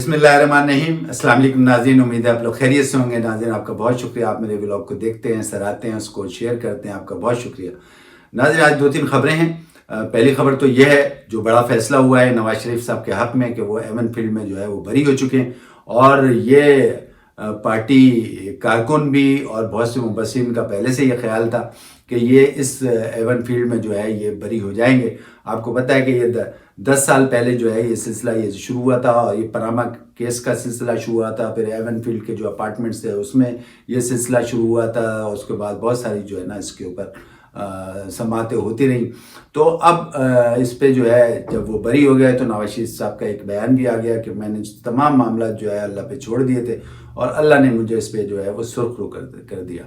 بسم اللہ الرحمن الرحیم۔ السلام علیکم ناظرین، امید ہے آپ لوگ خیریت سے ہوں گے۔ ناظرین آپ کا بہت شکریہ، آپ میرے ولاگ کو دیکھتے ہیں، سراہتے ہیں، اس کو شیئر کرتے ہیں، آپ کا بہت شکریہ۔ ناظرین آج 2-3 خبریں ہیں۔ پہلی خبر تو یہ ہے جو بڑا فیصلہ ہوا ہے نواز شریف صاحب کے حق میں کہ وہ ایون فیلڈ میں جو ہے وہ بری ہو چکے ہیں، اور یہ پارٹی کارکن بھی اور بہت سے مبصرین کا پہلے سے یہ خیال تھا کہ یہ اس ایون فیلڈ میں جو ہے یہ بری ہو جائیں گے۔ آپ کو پتہ ہے کہ یہ 10 سال پہلے جو ہے یہ سلسلہ یہ شروع ہوا تھا، اور یہ پاناما کیس کا سلسلہ شروع ہوا تھا، پھر ایون فیلڈ کے جو اپارٹمنٹس تھے اس میں یہ سلسلہ شروع ہوا تھا، اور اس کے بعد بہت ساری جو ہے نا اس کے اوپر سماعتیں ہوتی رہیں۔ تو اب اس پہ جو ہے جب وہ بری ہو گئے تو نواز شریف صاحب کا ایک بیان بھی آ گیا کہ میں نے تمام معاملات جو ہے اللہ پہ چھوڑ دیے تھے، اور اللہ نے مجھے اس پہ جو ہے وہ سرخ رو کر دیا۔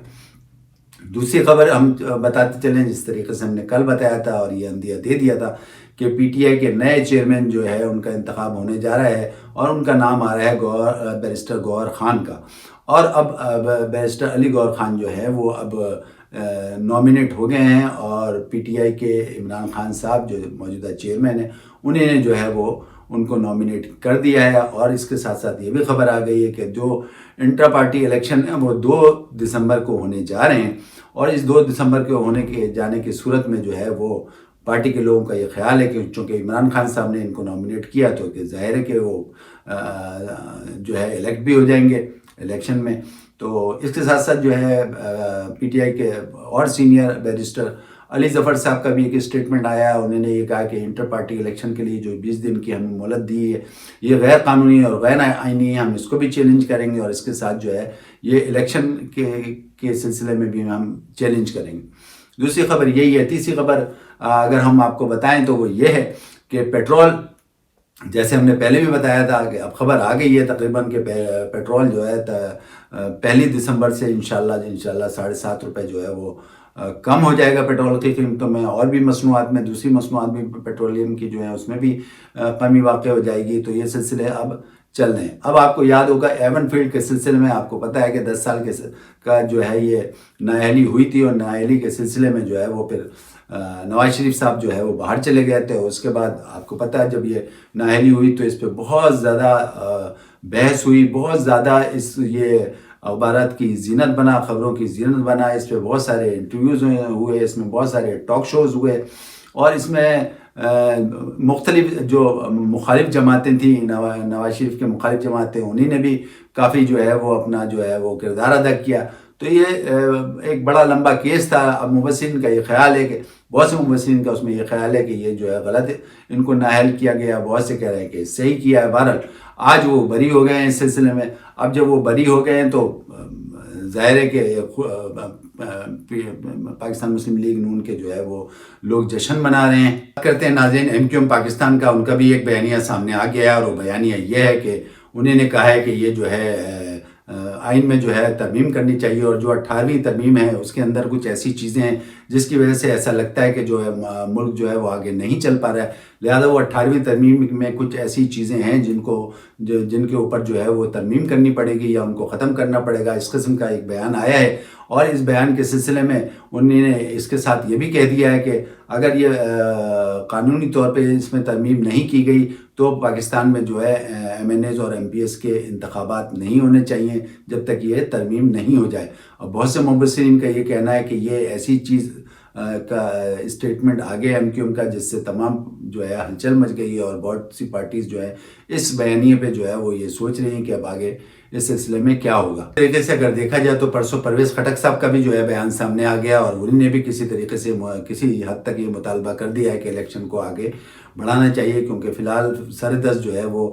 دوسری خبر ہم بتاتے چلیں، جس طریقے سے ہم نے کل بتایا تھا اور یہ اندیا دے دیا تھا کہ پی ٹی آئی کے نئے چیئرمین جو ہے ان کا انتخاب ہونے جا رہا ہے، اور ان کا نام آ رہا ہے بیرسٹر گوہر خان کا۔ اور اب بیرسٹر علی گوہر خان جو ہے وہ اب نامینیٹ ہو گئے ہیں، اور پی ٹی آئی کے عمران خان صاحب جو موجودہ چیئرمین ہیں انہیں نے جو ہے وہ ان کو نامینیٹ کر دیا ہے۔ اور اس کے ساتھ ساتھ یہ بھی خبر آ گئی ہے کہ جو انٹرا پارٹی الیکشن ہیں وہ 2 دسمبر کو ہونے جا رہے ہیں، اور اس 2 دسمبر کے ہونے کے جانے کی صورت میں جو ہے وہ پارٹی کے لوگوں کا یہ خیال ہے کہ چونکہ عمران خان صاحب نے ان کو نامینیٹ کیا تو کہ ظاہر ہے کہ وہ جو ہے الیکٹ بھی ہو جائیں گے الیکشن میں۔ تو اس کے ساتھ ساتھ جو ہے پی ٹی آئی کے اور سینئر بیرسٹر علی ظفر صاحب کا بھی ایک اسٹیٹمنٹ آیا ہے، انہوں نے یہ کہا کہ انٹر پارٹی الیکشن کے لیے جو 20 دن کی ہمیں مہلت دی ہے یہ غیر قانونی اور غیر آئینی ہے، ہم اس کو بھی چیلنج کریں گے، اور اس کے ساتھ جو ہے یہ الیکشن کے سلسلے میں بھی ہم چیلنج کریں گے۔ دوسری خبر یہی ہے۔ تیسری خبر اگر ہم آپ کو بتائیں تو وہ یہ ہے کہ پیٹرول، جیسے ہم نے پہلے بھی بتایا تھا کہ اب خبر آ گئی ہے تقریباً کہ پیٹرول جو ہے 1 دسمبر سے انشاءاللہ 7.5 روپے جو ہے وہ کم ہو جائے گا پیٹرول کی قیمتوں میں، اور بھی مصنوعات میں، دوسری مصنوعات بھی پیٹرولیم کی جو ہے اس میں بھی کمی واقع ہو جائے گی۔ تو یہ سلسلے اب چل رہے ہیں۔ اب آپ کو یاد ہوگا ایون فیلڈ کے سلسلے میں آپ کو پتہ ہے کہ 10 سال کا جو ہے یہ نااہلی ہوئی تھی، اور نااہلی کے سلسلے میں جو ہے وہ پھر نواز شریف صاحب جو ہے وہ باہر چلے گئے تھے۔ اس کے بعد آپ کو پتہ ہے جب یہ نااہلی ہوئی تو اس پہ بہت زیادہ بحث ہوئی، بہت زیادہ یہ اخبارات کی زینت بنا، خبروں کی زینت بنا، اس پہ بہت سارے انٹرویوز ہوئے، اس میں بہت سارے ٹاک شوز ہوئے، اور اس میں مختلف جو مخالف جماعتیں تھیں، نواز شریف کے مخالف جماعتیں، انہیں نے بھی کافی جو ہے وہ اپنا جو ہے وہ کردار ادا کیا۔ تو یہ ایک بڑا لمبا کیس تھا۔ اب مبصرین کا یہ خیال ہے کہ بہت سے مبصرین کا اس میں یہ خیال ہے کہ یہ جو ہے غلط ہے، ان کو نااہل کیا گیا، بہت سے کہہ رہے ہیں کہ صحیح کیا ہے۔ بہرحال آج وہ بری ہو گئے ہیں اس سلسلے میں۔ اب جب وہ بری ہو گئے ہیں تو ظاہر ہے کہ پاکستان مسلم لیگ نون کے جو ہے وہ لوگ جشن منا رہے ہیں۔ کرتے ہیں ناظرین ایم کیو ایم پاکستان کا، ان کا بھی ایک بیانیہ سامنے آ گیا ہے، اور وہ بیانیہ یہ ہے کہ انہیں نے کہا ہے کہ یہ جو ہے آئین میں جو ہے ترمیم کرنی چاہیے، اور جو 18ویں ترمیم ہے اس کے اندر کچھ ایسی چیزیں ہیں جس کی وجہ سے ایسا لگتا ہے کہ جو ہے ملک جو ہے وہ آگے نہیں چل پا رہا ہے، لہذا وہ 18ویں ترمیم میں کچھ ایسی چیزیں ہیں جن کے اوپر جو ہے وہ ترمیم کرنی پڑے گی یا ان کو ختم کرنا پڑے گا۔ اس قسم کا ایک بیان آیا ہے، اور اس بیان کے سلسلے میں انہوں نے اس کے ساتھ یہ بھی کہہ دیا ہے کہ اگر یہ قانونی طور پہ اس میں ترمیم نہیں کی گئی تو پاکستان میں جو ہے ایم این ایز اور ایم پی ایس کے انتخابات نہیں ہونے چاہیے جب تک یہ ترمیم نہیں ہو جائے۔ اور بہت سے مبصرین کا یہ کہنا ہے کہ یہ ایسی چیز کا اسٹیٹمنٹ آگے ایم کیو ایم کا جس سے تمام جو ہے ہلچل مچ گئی ہے، اور بہت سی پارٹیز جو ہے اس بیانیے پہ جو ہے وہ یہ سوچ رہی ہیں کہ اب آگے اس سلسلے میں کیا ہوگا۔ اس طریقے سے اگر دیکھا جائے تو پرسوں پرویز خٹک صاحب کا بھی جو ہے بیان سامنے آ گیا، اور انہوں نے بھی کسی طریقے سے کسی حد تک یہ مطالبہ کر دیا ہے کہ الیکشن کو آگے بڑھانا چاہیے، کیونکہ فی الحال سردست جو ہے وہ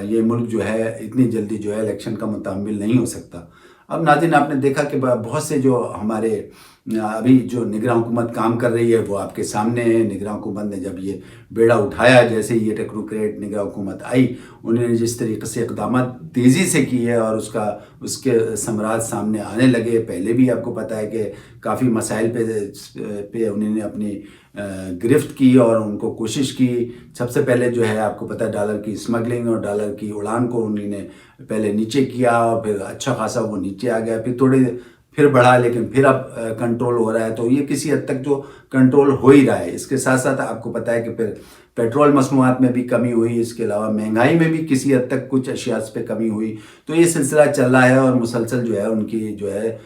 یہ ملک جو ہے اتنی جلدی جو ہے الیکشن کا متعامل نہیں ہو سکتا۔ اب ناظرین آپ نے دیکھا کہ بہت سے جو ہمارے ابھی جو نگراں حکومت کام کر رہی ہے وہ آپ کے سامنے ہے۔ نگراں حکومت نے جب یہ بیڑا اٹھایا، جیسے یہ ٹیکنوکریٹ نگراں حکومت آئی، انہوں نے جس طریقے سے اقدامات تیزی سے کیے اور اس کے ثمرات سامنے آنے لگے۔ پہلے بھی آپ کو پتہ ہے کہ کافی مسائل پہ انہوں نے اپنی گرفت کی اور ان کو کوشش کی۔ سب سے پہلے جو ہے آپ کو پتہ ہے ڈالر کی اسمگلنگ اور ڈالر کی اڑان کو انہوں نے پہلے نیچے کیا، اور پھر اچھا خاصا وہ نیچے آ گیا، پھر بڑھا لیکن پھر اب کنٹرول ہو رہا ہے، تو یہ کسی حد تک جو کنٹرول ہو ہی رہا ہے۔ اس کے ساتھ ساتھ آپ کو پتہ ہے کہ پھر پیٹرول مصنوعات میں بھی کمی ہوئی، اس کے علاوہ مہنگائی میں بھی کسی حد تک کچھ اشیاء پہ کمی ہوئی، تو یہ سلسلہ چل رہا ہے اور مسلسل جو ہے ان کی جو ہے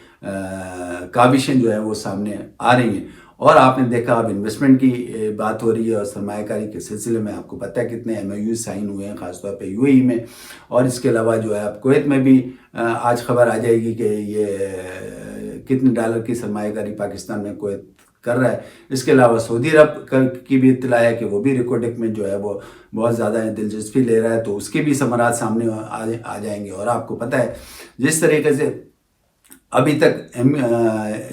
کاوشیں جو ہے وہ سامنے آ رہی ہیں۔ اور آپ نے دیکھا اب انویسٹمنٹ کی بات ہو رہی ہے اور سرمایہ کاری کے سلسلے میں آپ کو پتہ ہے کتنے MOU سائن ہوئے ہیں، خاص طور پہ UAE میں، اور اس کے علاوہ جو ہے اب کویت میں بھی آج خبر آ جائے گی کہ یہ کتنے ڈالر کی سرمایہ کاری پاکستان میں کویت کر رہا ہے۔ اس کے علاوہ سعودی عرب کی بھی اطلاع ہے کہ وہ بھی ریکارڈنگ میں جو ہے وہ بہت زیادہ دلچسپی لے رہا ہے، تو اس کے بھی ثمرات سامنے آ جائیں گے۔ اور آپ کو پتہ ہے جس طریقے سے ابھی تک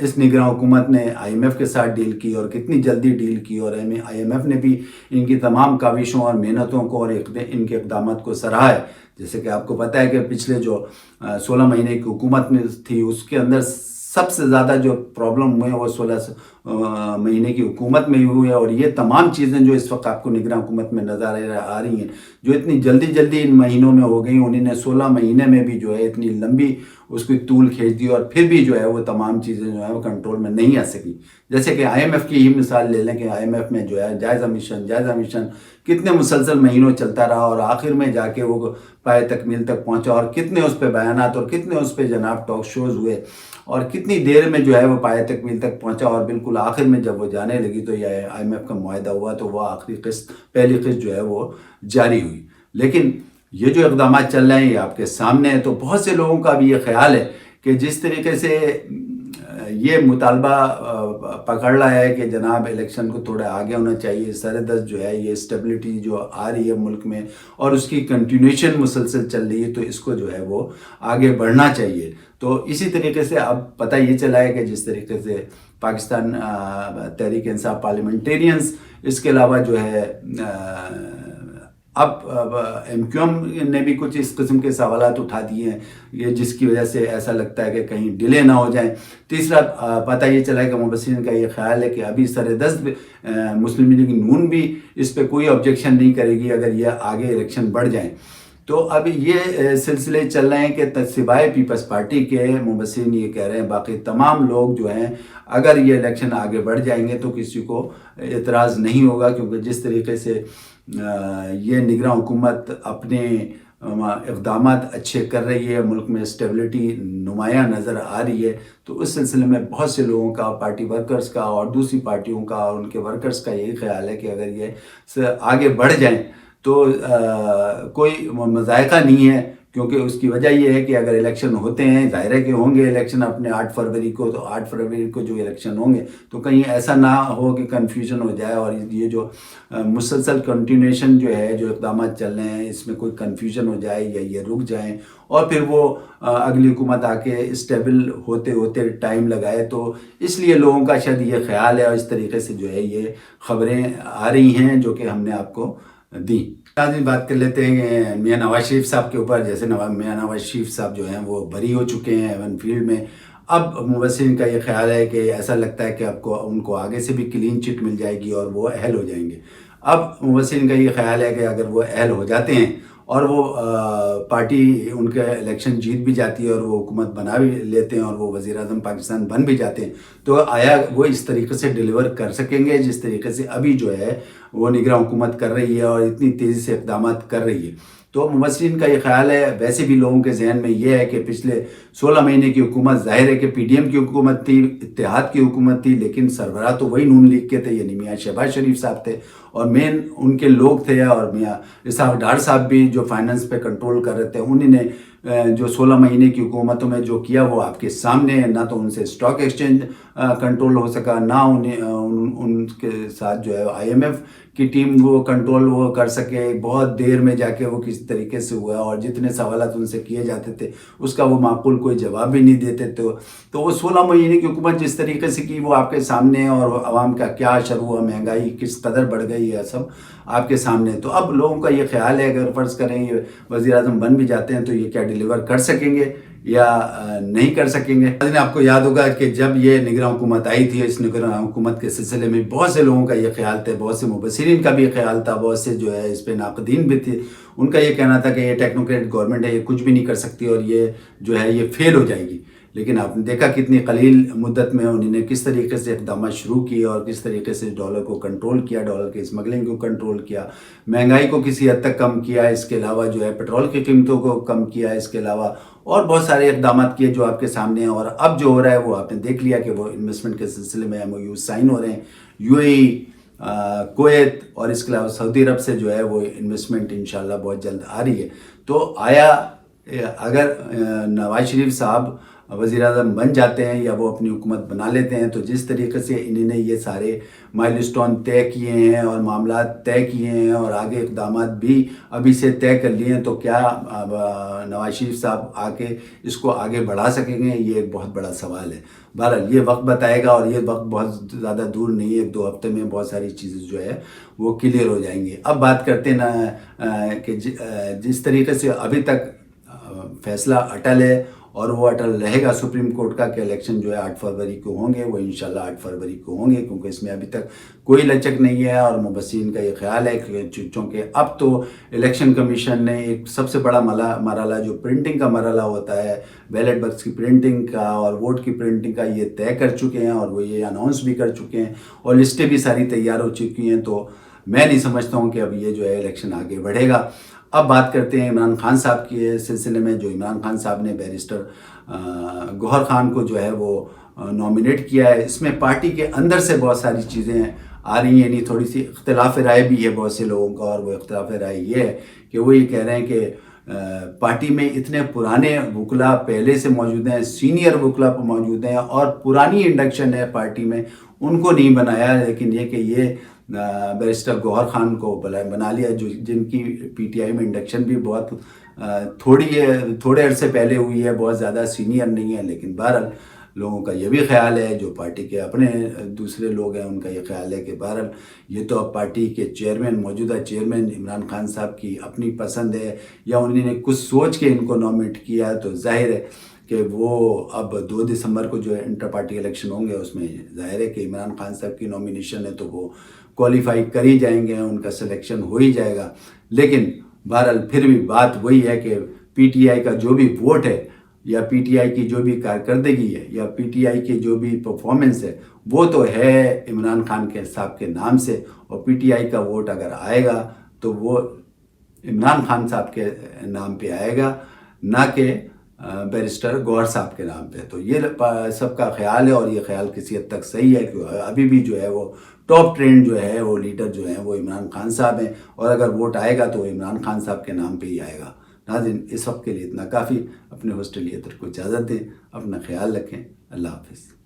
اس نگراں حکومت نے IMF کے ساتھ ڈیل کی اور کتنی جلدی ڈیل کی، اور IMF نے بھی ان کی تمام کاوشوں اور محنتوں کو اور ان کے اقدامات کو سراہا ہے۔ جیسے کہ آپ کو پتہ ہے کہ پچھلے جو 16 مہینے کی حکومت میں تھی اس کے اندر سب سے زیادہ جو پرابلم ہوئے ہیں وہ 16 مہینے کی حکومت میں ہی ہوئے ہیں، اور یہ تمام چیزیں جو اس وقت آپ کو نگراں حکومت میں نظر آ رہی ہیں جو اتنی جلدی ان مہینوں میں ہو گئی، انہوں نے 16 مہینے میں بھی جو ہے اتنی لمبی اس کی طول کھینچ دی، اور پھر بھی جو ہے وہ تمام چیزیں جو ہے وہ کنٹرول میں نہیں آ سکی۔ جیسے کہ IMF کی ہی مثال لے لیں کہ IMF میں جو ہے جائزہ مشن کتنے مسلسل مہینوں چلتا رہا، اور آخر میں جا کے وہ پائے تکمیل تک پہنچا، اور کتنے اس پہ بیانات اور کتنے اس پہ جناب ٹاک شوز ہوئے، اور کتنی دیر میں جو ہے وہ پائے تکمیل تک پہنچا، اور بالکل آخر میں جب وہ جانے لگی تو یہ IMF کا معاہدہ ہوا تو وہ آخری قسط پہلی قسط جو ہے وہ جاری ہوئی۔ لیکن یہ جو اقدامات چل رہے ہیں یہ آپ کے سامنے ہیں، تو بہت سے لوگوں کا بھی یہ خیال ہے کہ جس طریقے سے یہ مطالبہ پکڑ رہا ہے کہ جناب الیکشن کو تھوڑا آگے ہونا چاہیے، سردست جو ہے یہ اسٹیبلٹی جو آ رہی ہے ملک میں اور اس کی کنٹینیوشن مسلسل چل رہی ہے، تو اس کو جو ہے وہ آگے بڑھنا چاہیے۔ تو اسی طریقے سے اب پتہ یہ چلا ہے کہ جس طریقے سے پاکستان تحریک انصاف پارلیمنٹیرینز، اس کے علاوہ جو ہے اب MQM نے بھی کچھ اس قسم کے سوالات اٹھا دیے ہیں، یہ جس کی وجہ سے ایسا لگتا ہے کہ کہیں ڈیلے نہ ہو جائیں۔ تیسرا پتہ یہ چلا ہے کہ مبصرین کا یہ خیال ہے کہ ابھی سردست مسلم لیگ نون بھی اس پہ کوئی آبجیکشن نہیں کرے گی اگر یہ آگے الیکشن بڑھ جائیں۔ تو اب یہ سلسلے چل رہے ہیں کہ سوائے پیپلز پارٹی کے مبصرین یہ کہہ رہے ہیں باقی تمام لوگ جو ہیں اگر یہ الیکشن آگے بڑھ جائیں گے تو کسی کو اعتراض نہیں ہوگا، کیونکہ جس طریقے سے یہ نگراں حکومت اپنے اقدامات اچھے کر رہی ہے، ملک میں اسٹیبلٹی نمایاں نظر آ رہی ہے، تو اس سلسلے میں بہت سے لوگوں کا، پارٹی ورکرز کا اور دوسری پارٹیوں کا اور ان کے ورکرز کا یہی خیال ہے کہ اگر یہ آگے بڑھ جائیں تو کوئی مذائقہ نہیں ہے، کیونکہ اس کی وجہ یہ ہے کہ اگر الیکشن ہوتے ہیں، ظاہر ہے کہ ہوں گے الیکشن اپنے 8 فروری کو، تو 8 فروری کو جو الیکشن ہوں گے تو کہیں ایسا نہ ہو کہ کنفیوژن ہو جائے، اور یہ جو مسلسل کنٹینیوشن جو ہے جو اقدامات چل رہے ہیں اس میں کوئی کنفیوژن ہو جائے یا یہ رک جائیں اور پھر وہ اگلی حکومت آ کے اسٹیبل ہوتے ہوتے ٹائم لگائے۔ تو اس لیے لوگوں کا شاید یہ خیال ہے، اور اس طریقے سے جو ہے یہ خبریں آ رہی ہیں جو کہ ہم نے آپ کو دی۔ آج بات کر لیتے ہیں میاں نواز شریف صاحب کے اوپر۔ جیسے میاں نواز شریف صاحب جو ہیں وہ بری ہو چکے ہیں ایون فیلڈ میں، اب مبصرین کا یہ خیال ہے کہ ایسا لگتا ہے کہ ان کو آگے سے بھی کلین چٹ مل جائے گی اور وہ اہل ہو جائیں گے۔ اب مبصرین کا یہ خیال ہے کہ اگر وہ اہل ہو جاتے ہیں اور وہ پارٹی ان کے الیکشن جیت بھی جاتی ہے اور وہ حکومت بنا بھی لیتے ہیں اور وہ وزیر اعظم پاکستان بن بھی جاتے ہیں، تو آیا وہ اس طریقے سے ڈیلیور کر سکیں گے جس طریقے سے ابھی جو ہے وہ نگراں حکومت کر رہی ہے اور اتنی تیزی سے اقدامات کر رہی ہے؟ تو مبصرین کا یہ خیال ہے، ویسے بھی لوگوں کے ذہن میں یہ ہے کہ پچھلے 16 مہینے کی حکومت ظاہر ہے کہ PDM کی حکومت تھی، اتحاد کی حکومت تھی، لیکن سربراہ تو وہی نون لیگ کے تھے، یعنی میاں شہباز شریف صاحب تھے اور مین ان کے لوگ تھے، اور میاں اسحاق ڈار صاحب بھی جو فائننس پہ کنٹرول کر رہے تھے، انہوں نے جو 16 مہینے کی حکومتوں میں جو کیا وہ آپ کے سامنے ہے۔ نہ تو ان سے اسٹاک ایکسچینج کنٹرول ہو سکا، نہ ان کے ساتھ جو ہے IMF کی ٹیم وہ کنٹرول وہ کر سکے، بہت دیر میں جا کے وہ کسی طریقے سے ہوا، اور جتنے سوالات ان سے کیے جاتے تھے اس کا وہ معقول کوئی جواب بھی نہیں دیتے تھے۔ تو وہ 16 مہینے کی حکومت جس طریقے سے کی وہ آپ کے سامنے ہے، اور عوام کا کیا اثر ہوا، مہنگائی کس قدر بڑھ گئی ہے، سب آپ کے سامنے۔ تو اب لوگوں کا یہ خیال ہے اگر فرض کریں یہ وزیر اعظم بن بھی جاتے ہیں تو یہ کیا ڈیلیور کر سکیں گے یا نہیں کر سکیں گے؟ آپ کو یاد ہوگا کہ جب یہ نگراں حکومت آئی تھی، اس نگراں حکومت کے سلسلے میں بہت سے لوگوں کا یہ خیال تھا، بہت سے مبصرین کا بھی یہ خیال تھا، بہت سے جو ہے اس پہ ناقدین بھی تھے، ان کا یہ کہنا تھا کہ یہ ٹیکنوکریٹ گورنمنٹ ہے، یہ کچھ بھی نہیں کر سکتی اور یہ جو ہے یہ فیل ہو جائے گی۔ لیکن آپ نے دیکھا کتنی قلیل مدت میں انہوں نے کس طریقے سے اقدامات شروع کیے اور کس طریقے سے ڈالر کو کنٹرول کیا، ڈالر کی اسمگلنگ کو کنٹرول کیا، مہنگائی کو کسی حد تک کم کیا، اس کے علاوہ جو ہے پیٹرول کی قیمتوں کو کم کیا، اس کے علاوہ اور بہت سارے اقدامات کیے جو آپ کے سامنے ہیں۔ اور اب جو ہو رہا ہے وہ آپ نے دیکھ لیا کہ وہ انویسٹمنٹ کے سلسلے میں MOU سائن ہو رہے ہیں، UAE، کویت اور اس کے علاوہ سعودی عرب سے جو ہے وہ انویسٹمنٹ انشاءاللہ بہت جلد آ رہی ہے۔ تو آیا اگر نواز شریف صاحب وزیر اعظم بن جاتے ہیں یا وہ اپنی حکومت بنا لیتے ہیں تو جس طریقے سے انہوں نے یہ سارے مائلسٹون طے کیے ہیں اور معاملات طے کیے ہیں اور آگے اقدامات بھی ابھی سے طے کر لیے ہیں، تو کیا نواز شریف صاحب آ کے اس کو آگے بڑھا سکیں گے؟ یہ ایک بہت بڑا سوال ہے۔ بہرحال یہ وقت بتائے گا اور یہ وقت بہت زیادہ دور نہیں ہے، 1-2 ہفتے میں بہت ساری چیزیں جو ہے وہ کلیئر ہو جائیں گی۔ اب بات کرتے ہیں کہ جس طریقے سے ابھی تک فیصلہ اٹل ہے اور وہ اٹل رہے گا سپریم کورٹ کا کہ الیکشن جو ہے 8 فروری کو ہوں گے، وہ انشاءاللہ 8 فروری کو ہوں گے، کیونکہ اس میں ابھی تک کوئی لچک نہیں ہے۔ اور مبصرین کا یہ خیال ہے کہ چونکہ اب تو الیکشن کمیشن نے ایک سب سے بڑا مرحلہ جو پرنٹنگ کا مرحلہ ہوتا ہے، بیلٹ باکس کی پرنٹنگ کا اور ووٹ کی پرنٹنگ کا، یہ طے کر چکے ہیں اور وہ یہ اناؤنس بھی کر چکے ہیں اور لسٹیں بھی ساری تیار ہو چکی ہیں۔ تو میں نہیں سمجھتا ہوں کہ اب یہ جو ہے الیکشن آگے بڑھے گا۔ اب بات کرتے ہیں عمران خان صاحب کے سلسلے میں۔ جو عمران خان صاحب نے بیرسٹر گوہر خان کو جو ہے وہ نامینیٹ کیا ہے، اس میں پارٹی کے اندر سے بہت ساری چیزیں آ رہی ہیں، یعنی تھوڑی سی اختلاف رائے بھی ہے بہت سے لوگوں کا، اور وہ اختلاف رائے یہ ہے کہ وہ یہ کہہ رہے ہیں کہ پارٹی میں اتنے پرانے وکلا پہلے سے موجود ہیں، سینئر وکلا موجود ہیں اور پرانی انڈکشن ہے پارٹی میں، ان کو نہیں بنایا، لیکن یہ کہ یہ بیرسٹر گوہر خان کو بنا لیا، جن کی PTI میں انڈکشن بھی بہت تھوڑے عرصے پہلے ہوئی ہے، بہت زیادہ سینئر نہیں ہے۔ لیکن بہرحال لوگوں کا یہ بھی خیال ہے، جو پارٹی کے اپنے دوسرے لوگ ہیں ان کا یہ خیال ہے کہ بہرحال یہ تو اب پارٹی کے موجودہ چیئرمین عمران خان صاحب کی اپنی پسند ہے یا انہوں نے کچھ سوچ کے ان کو نامینیٹ کیا، تو ظاہر ہے کہ وہ اب 2 دسمبر کو جو ہے انٹر پارٹی الیکشن ہوں گے، اس میں ظاہر ہے کہ عمران خان صاحب کی نامینیشن ہے تو وہ کوالیفائی کر ہی جائیں گے، ان کا سلیکشن ہو ہی جائے گا۔ لیکن بہرحال پھر بھی بات وہی ہے کہ PTI کا جو بھی ووٹ ہے یا PTI کی جو بھی کارکردگی ہے یا PTI کی جو بھی پرفارمنس ہے، وہ تو ہے عمران خان کے صاحب کے نام سے، اور PTI کا ووٹ اگر آئے گا تو وہ عمران خان صاحب کے نام پہ آئے گا، نہ کہ بیرسٹر گوہر صاحب کے نام پہ۔ تو یہ سب کا خیال ہے اور یہ خیال کسی حد تک صحیح ہے کہ ابھی بھی جو ہے وہ ٹاپ ٹرینڈ جو ہے وہ لیڈر جو ہیں وہ عمران خان صاحب ہیں، اور اگر ووٹ آئے گا تو وہ عمران خان صاحب کے نام پہ ہی آئے گا۔ ناظرین، اس وقت کے لیے اتنا کافی۔ اپنے ہوسٹ لیے کو اجازت دیں، اپنا خیال رکھیں۔ اللہ حافظ۔